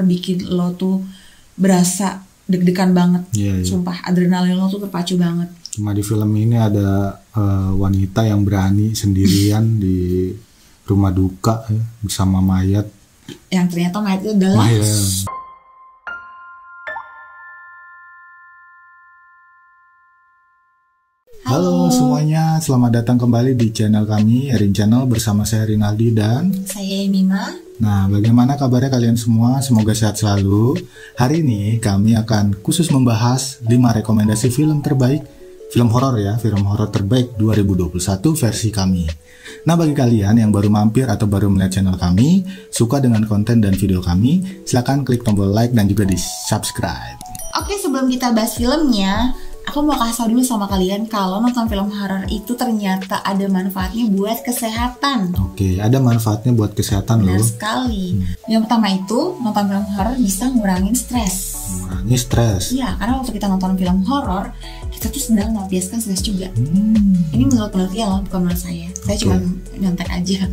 bikin lo tuh berasa deg-degan banget. Sumpah adrenalin lo tuh terpacu banget. Cuma di film ini ada wanita yang berani sendirian di rumah duka ya, bersama mayat. Yang ternyata mayat itu adalah Halo semuanya, selamat datang kembali di channel kami, Erin Channel, bersama saya Rinaldi dan saya Mima. Nah, bagaimana kabarnya kalian semua? Semoga sehat selalu. Hari ini kami akan khusus membahas 5 rekomendasi film terbaik, film horor ya, film horor terbaik 2021 versi kami. Nah, bagi kalian yang baru mampir atau baru melihat channel kami, suka dengan konten dan video kami, silakan klik tombol like dan juga di subscribe. Oke, sebelum kita bahas filmnya, aku mau kasih tau dulu sama kalian kalau nonton film horor itu ternyata ada manfaatnya buat kesehatan. Oke, ada manfaatnya buat kesehatan loh. Benar sekali. Yang pertama itu, nonton film horor bisa ngurangin stres. Mengurangi stres? Iya, karena waktu kita nonton film horor, kita tuh sedang melampiaskan stres juga. Ini menurut penelitian loh, bukan menurut saya. Saya cuma nyontek aja.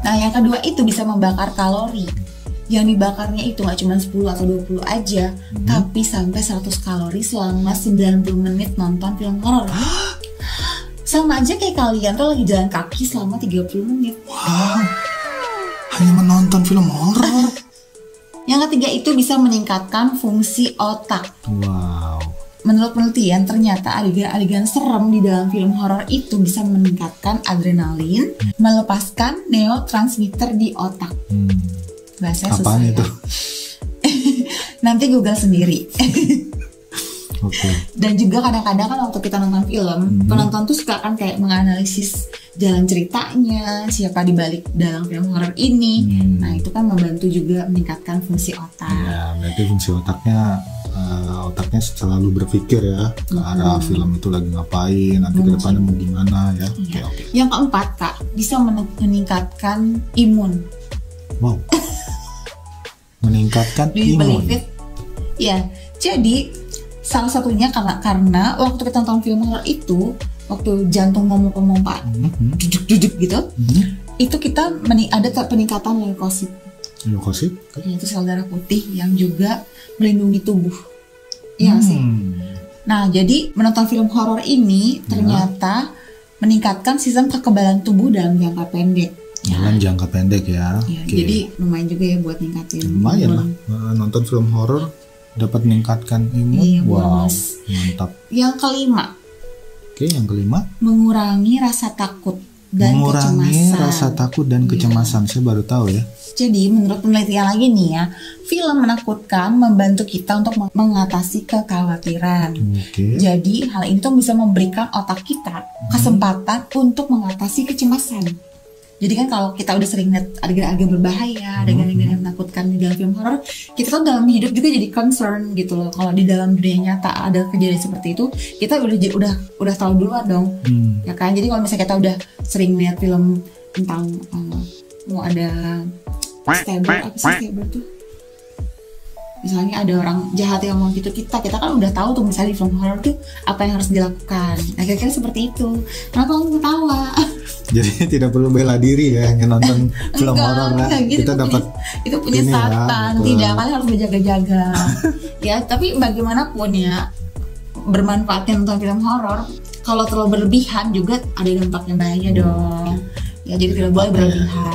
Nah, yang kedua itu bisa membakar kalori. Yang dibakarnya itu gak cuma 10 atau 20 aja, tapi sampai 100 kalori selama 90 menit nonton film horor. Sama aja kayak kalian tuh lagi jalan kaki selama 30 menit. Wow, hanya menonton film horor. Yang ketiga itu bisa meningkatkan fungsi otak. Wow. Menurut penelitian, ternyata adegan-adegan serem di dalam film horor itu bisa meningkatkan adrenalin, melepaskan neurotransmitter di otak. Bahasanya susah ya. Itu? Nanti Google sendiri. Dan juga kadang-kadang kan waktu kita nonton film, penonton tuh suka kan kayak menganalisis jalan ceritanya, siapa di balik dalam film horor ini. Nah, itu kan membantu juga meningkatkan fungsi otak. Ya, berarti fungsi otaknya selalu berpikir ya ke arah film itu lagi ngapain, nanti ke depannya mau gimana ya. Iya. Yang keempat, Kak, bisa meningkatkan imun. Wow. Meningkatkan imun. Ya, jadi salah satunya karena waktu kita nonton film horor itu, waktu jantung ngomong-ngomong jujuk gitu, itu kita ada peningkatan leukosit. Leukosit? Itu sel darah putih yang juga melindungi tubuh. Iya sih. Nah, jadi menonton film horor ini ternyata meningkatkan sistem kekebalan tubuh dalam jangka pendek. Dalam jangka pendek ya. Jadi lumayan juga ya buat ningkatin. Lumayan lah, nonton film horor dapat meningkatkan imun. Wow, mantap. Yang kelima. Yang kelima, mengurangi rasa takut dan kecemasan. Mengurangi rasa takut dan kecemasan. Saya baru tahu ya. Jadi menurut penelitian lagi nih ya, film menakutkan membantu kita untuk mengatasi kekhawatiran. Jadi hal ini tuh bisa memberikan otak kita kesempatan untuk mengatasi kecemasan. Jadi kan kalau kita udah sering lihat adegan-adegan berbahaya, adegan-adegan yang menakutkan di dalam film horor, kita tuh dalam hidup juga jadi concern gitu loh. Kalau di dalam dunia nyata ada kejadian seperti itu, kita udah tahu duluan dong, ya kan? Jadi kalau misalnya kita udah sering lihat film tentang mau ada stabber, apa sih stabber tuh? Misalnya ada orang jahat yang mau gitu, kita kan udah tahu tuh misalnya di film horor tuh apa yang harus dilakukan. Nah, kira-kira seperti itu. Kenapa kamu ketawa? Jadi tidak perlu bela diri ya, hanya nonton film horor ya. Gitu, kita dapat itu punya setan, tidak, kalian harus berjaga-jaga. Ya, tapi bagaimanapun ya, bermanfaatnya nonton film horor, kalau terlalu berlebihan juga ada dampaknya bahaya dong. Ya, jadi tidak boleh berlebihan.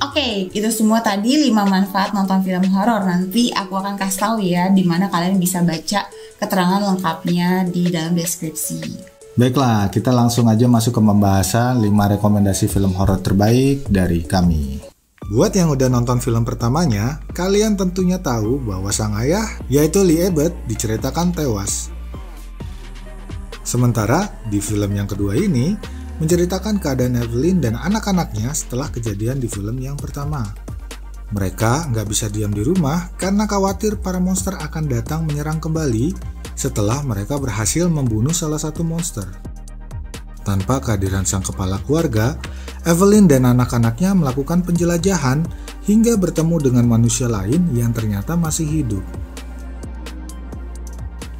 Oke, itu semua tadi 5 manfaat nonton film horor. Nanti aku akan kasih tahu ya di mana kalian bisa baca keterangan lengkapnya di dalam deskripsi. Baiklah, kita langsung aja masuk ke pembahasan 5 rekomendasi film horor terbaik dari kami. Buat yang udah nonton film pertamanya, kalian tentunya tahu bahwa sang ayah, yaitu Lee Abbott, diceritakan tewas. Sementara di film yang kedua ini, menceritakan keadaan Evelyn dan anak-anaknya setelah kejadian di film yang pertama. Mereka nggak bisa diam di rumah karena khawatir para monster akan datang menyerang kembali setelah mereka berhasil membunuh salah satu monster. Tanpa kehadiran sang kepala keluarga, Evelyn dan anak-anaknya melakukan penjelajahan hingga bertemu dengan manusia lain yang ternyata masih hidup.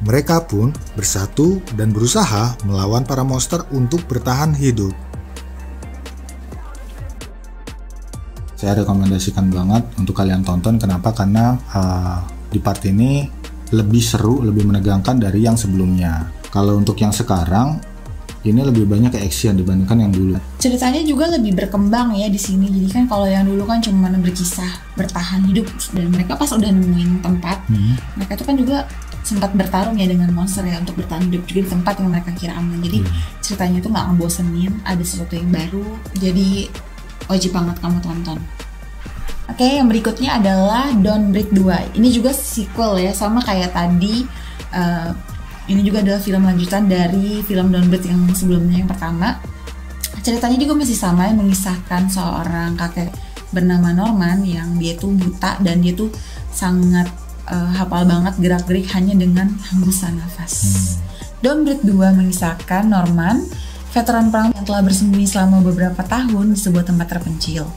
Mereka pun bersatu dan berusaha melawan para monster untuk bertahan hidup. Saya rekomendasikan banget untuk kalian tonton. Kenapa? Karena di part ini lebih seru, lebih menegangkan dari yang sebelumnya. Kalau untuk yang sekarang ini lebih banyak ke action dibandingkan yang dulu. Ceritanya juga lebih berkembang ya di sini. Jadi kan kalau yang dulu kan cuma berkisah bertahan hidup, dan mereka pas udah nemuin tempat, mereka itu kan juga sempat bertarung ya dengan monster ya untuk bertahan hidup juga di tempat yang mereka kira aman. Jadi ceritanya tuh nggak ngebosenin, ada sesuatu yang baru. Jadi wajib banget kamu tonton. Oke, yang berikutnya adalah Don't Breathe 2. Ini juga sequel ya, sama kayak tadi. Ini juga adalah film lanjutan dari film Don't Breathe yang sebelumnya, yang pertama. Ceritanya juga masih sama, mengisahkan seorang kakek bernama Norman yang dia tuh buta dan dia tuh sangat hafal banget gerak-gerik hanya dengan hembusan nafas. Don't Breathe 2 mengisahkan Norman, veteran perang yang telah bersembunyi selama beberapa tahun di sebuah tempat terpencil.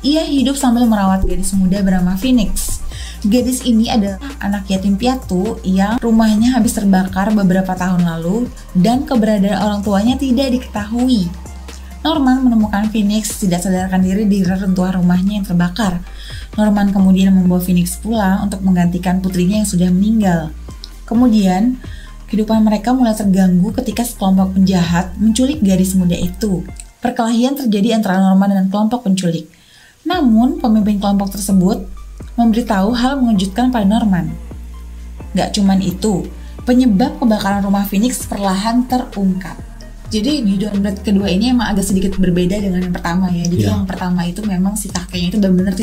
Ia hidup sambil merawat gadis muda bernama Phoenix. Gadis ini adalah anak yatim piatu yang rumahnya habis terbakar beberapa tahun lalu dan keberadaan orang tuanya tidak diketahui. Norman menemukan Phoenix tidak sadarkan diri di reruntuhan rumahnya yang terbakar. Norman kemudian membawa Phoenix pulang untuk menggantikan putrinya yang sudah meninggal. Kemudian, kehidupan mereka mulai terganggu ketika sekelompok penjahat menculik gadis muda itu. Perkelahian terjadi antara Norman dan kelompok penculik. Namun, pemimpin kelompok tersebut memberitahu hal mengejutkan pada Norman. Gak cuman itu, penyebab kebakaran rumah Phoenix perlahan terungkap. Jadi di Don't Breathe kedua ini emang agak sedikit berbeda dengan yang pertama ya. Jadi yang pertama itu memang si kakeknya itu benar-benar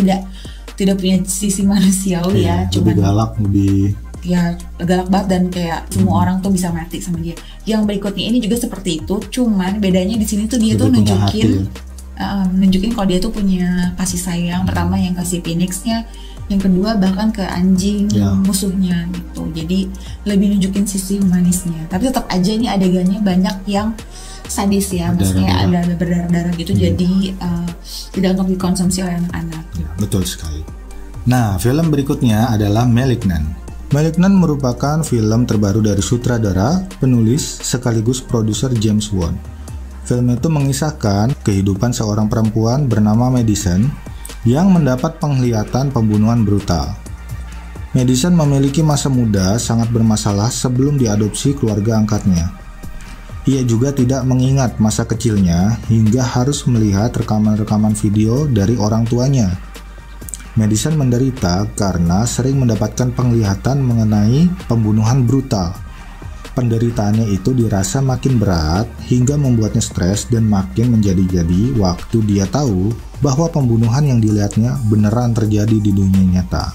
tidak punya sisi manusiawi ya. Cuman lebih galak, galak banget dan kayak semua orang tuh bisa mati sama dia. Yang berikutnya ini juga seperti itu, cuman bedanya di sini tuh dia tuh nunjukin kalau dia tuh punya kasih sayang. Pertama yang kasih Phoenix-nya, yang kedua bahkan ke anjing musuhnya gitu. Jadi lebih nunjukin sisi humanisnya. Tapi tetap aja ini adegannya banyak yang sadis ya, maksudnya ada berdarah-darah gitu. Jadi tidak untuk dikonsumsi oleh anak-anak. Ya, betul sekali. Nah, film berikutnya adalah Malignant. Malignant merupakan film terbaru dari sutradara, penulis, sekaligus produser James Wan. Film itu mengisahkan kehidupan seorang perempuan bernama Madison yang mendapat penglihatan pembunuhan brutal. Madison memiliki masa muda sangat bermasalah sebelum diadopsi keluarga angkatnya. Ia juga tidak mengingat masa kecilnya hingga harus melihat rekaman-rekaman video dari orang tuanya. Madison menderita karena sering mendapatkan penglihatan mengenai pembunuhan brutal. Penderitaannya itu dirasa makin berat hingga membuatnya stres dan makin menjadi-jadi waktu dia tahu bahwa pembunuhan yang dilihatnya beneran terjadi di dunia nyata.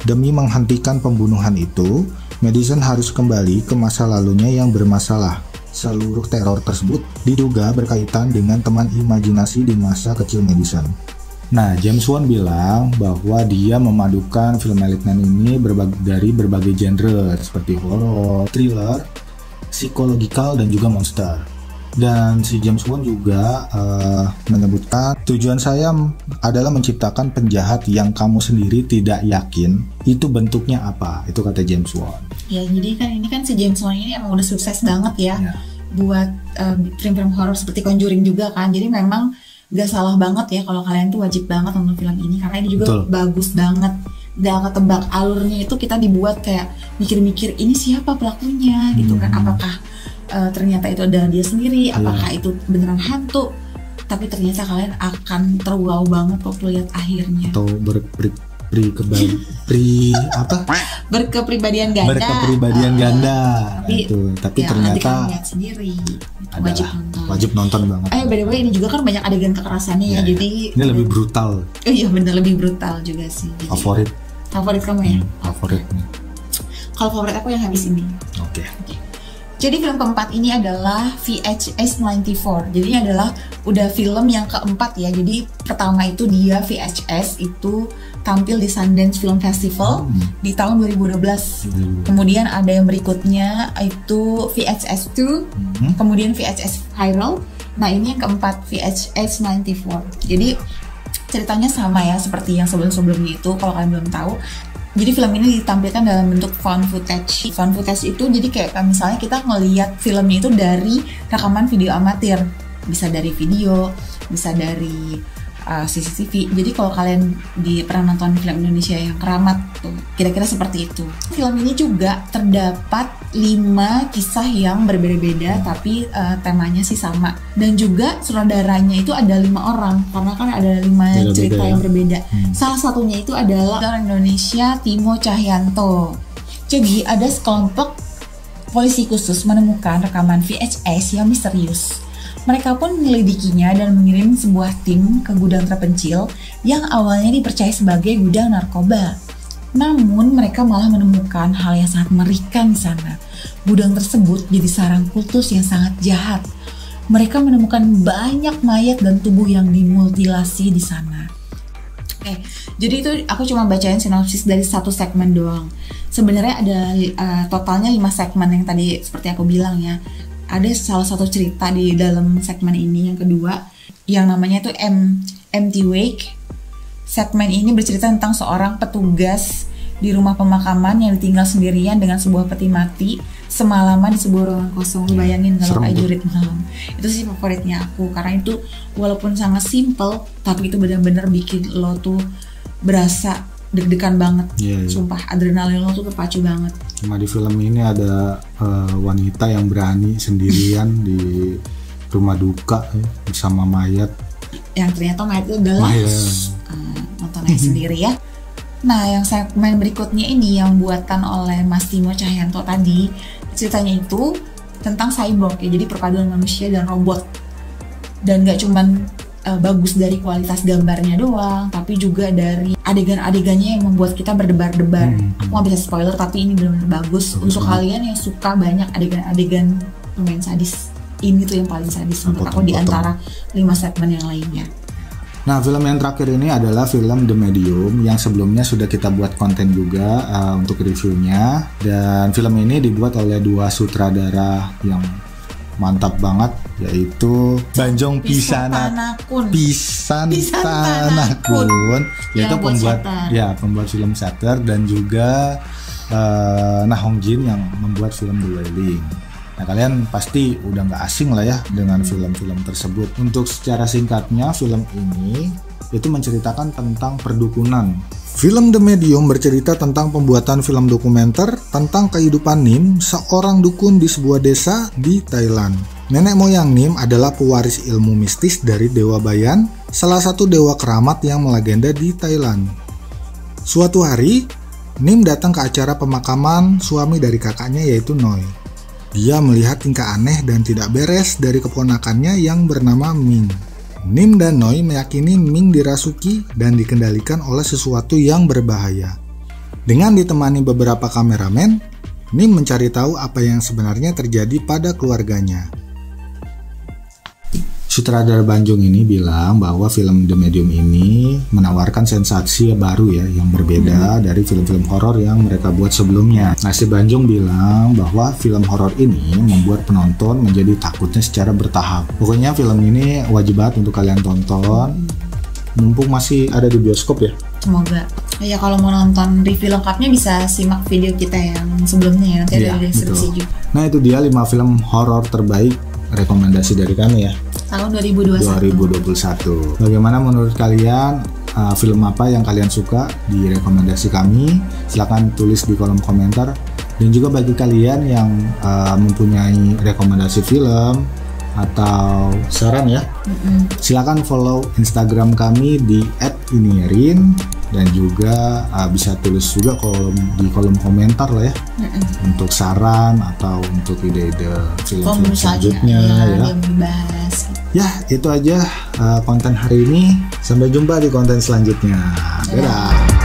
Demi menghentikan pembunuhan itu, Madison harus kembali ke masa lalunya yang bermasalah. Seluruh teror tersebut diduga berkaitan dengan teman imajinasi di masa kecil Madison. Nah, James Wan bilang bahwa dia memadukan film Malignant ini dari berbagai genre seperti horror, thriller, psikologikal, dan juga monster. Dan si James Wan juga menyebutkan tujuan saya adalah menciptakan penjahat yang kamu sendiri tidak yakin itu bentuknya apa. Itu kata James Wan. Ya, jadi kan ini kan si James Wan ini emang udah sukses banget ya buat film-film horror seperti Conjuring juga kan. Jadi memang gak salah banget ya kalau kalian tuh wajib banget nonton film ini karena ini juga bagus banget. Gak ketebak alurnya itu, kita dibuat kayak mikir-mikir ini siapa pelakunya gitu kan. Apakah ternyata itu adalah dia sendiri, apakah itu beneran hantu. Tapi ternyata kalian akan terwow banget waktu lihat akhirnya. Atau berkepribadian ganda. Tapi ya, ternyata lihat sendiri. Wajib nonton banget. By the way ini juga kan banyak adegan kekerasannya ya. Jadi ini lebih brutal. Iya bener, lebih brutal juga sih. Jadi, favorit kamu ya? Favorit. Kalau favorit aku yang habis ini. Oke. Jadi film keempat ini adalah VHS 94. Jadi ini adalah udah film yang keempat ya. Jadi pertama itu dia VHS itu tampil di Sundance Film Festival di tahun 2012. Kemudian ada yang berikutnya itu VHS 2, kemudian VHS Viral. Nah ini yang keempat, VHS 94. Jadi ceritanya sama ya seperti yang sebelum-sebelumnya itu, kalau kalian belum tahu. Jadi film ini ditampilkan dalam bentuk found footage. Found footage itu jadi kayak misalnya kita ngelihat filmnya itu dari rekaman video amatir. Bisa dari video, bisa dari CCTV. Jadi kalau kalian pernah nonton film Indonesia yang Keramat tuh, kira-kira seperti itu. Film ini juga terdapat 5 kisah yang berbeda-beda tapi temanya sih sama. Dan juga sutradaranya itu ada 5 orang karena kan ada 5 cerita yang berbeda. Salah satunya itu adalah orang Indonesia Timo Cahyanto. Jadi ada sekelompok polisi khusus menemukan rekaman VHS yang misterius. Mereka pun menyelidikinya dan mengirim sebuah tim ke gudang terpencil yang awalnya dipercaya sebagai gudang narkoba. Namun mereka malah menemukan hal yang sangat mengerikan di sana. Gudang tersebut jadi sarang kultus yang sangat jahat. Mereka menemukan banyak mayat dan tubuh yang dimutilasi di sana. Jadi itu aku cuma bacain sinopsis dari satu segmen doang. Sebenarnya ada totalnya 5 segmen yang tadi seperti aku bilang ya. Ada salah satu cerita di dalam segmen ini yang kedua yang namanya itu Empty Wake. Segmen ini bercerita tentang seorang petugas di rumah pemakaman yang ditinggal sendirian dengan sebuah peti mati semalaman di sebuah ruangan kosong. Lu bayangin kalau prajurit malam. Itu sih favoritnya aku karena itu walaupun sangat simple tapi itu benar-benar bikin lo tuh berasa deg-degan banget. Sumpah adrenalin lo tuh terpacu banget. Cuma di film ini ada wanita yang berani sendirian di rumah duka bersama mayat. Yang ternyata mayat itu adalah nontonnya sendiri ya. Nah yang segmen berikutnya ini yang buatan oleh Mas Timo Cahyanto tadi, ceritanya itu tentang cyborg ya, jadi perpaduan manusia dan robot. Dan gak cuman bagus dari kualitas gambarnya doang, tapi juga dari adegan-adegannya yang membuat kita berdebar-debar. Aku gak bisa spoiler, tapi ini benar-benar bagus untuk kalian yang suka banyak adegan-adegan lumayan sadis. Ini tuh yang paling sadis menurut aku di antara 5 segmen yang lainnya. Nah, film yang terakhir ini adalah film The Medium yang sebelumnya sudah kita buat konten juga untuk reviewnya. Dan film ini dibuat oleh 2 sutradara yang mantap banget, yaitu Banjong Pisantanakun, yaitu pembuat film Shutter dan juga Nah Hong Jin yang membuat film The Wailing. Nah kalian pasti udah gak asing lah ya dengan film-film tersebut. Untuk secara singkatnya film ini itu menceritakan tentang perdukunan. Film The Medium bercerita tentang pembuatan film dokumenter tentang kehidupan Nim, seorang dukun di sebuah desa di Thailand. Nenek moyang Nim adalah pewaris ilmu mistis dari Dewa Bayan, salah satu dewa keramat yang melegenda di Thailand. Suatu hari, Nim datang ke acara pemakaman suami dari kakaknya yaitu Noi. Dia melihat tingkah aneh dan tidak beres dari keponakannya yang bernama Ming. Nim dan Noi meyakini Ming dirasuki dan dikendalikan oleh sesuatu yang berbahaya. Dengan ditemani beberapa kameramen, Nim mencari tahu apa yang sebenarnya terjadi pada keluarganya. Sutradara Banjong ini bilang bahwa film The Medium ini menawarkan sensasi baru ya, yang berbeda dari film-film horor yang mereka buat sebelumnya. Nah, si Banjong bilang bahwa film horor ini membuat penonton menjadi takutnya secara bertahap. Pokoknya film ini wajib banget untuk kalian tonton, mumpung masih ada di bioskop ya. Semoga. Ya kalau mau nonton review lengkapnya bisa simak video kita yang sebelumnya ya, nanti ada deskripsi juga. Nah itu dia 5 film horor terbaik rekomendasi dari kami ya. Tahun 2021. Bagaimana menurut kalian film apa yang kalian suka di rekomendasi kami? Silahkan tulis di kolom komentar. Dan juga bagi kalian yang mempunyai rekomendasi film atau saran ya, silakan follow Instagram kami di @inierin dan juga bisa tulis juga di kolom komentar lah ya, untuk saran atau untuk ide-ide film-film selanjutnya ya. Ya itu aja konten hari ini. Sampai jumpa di konten selanjutnya. Dadah.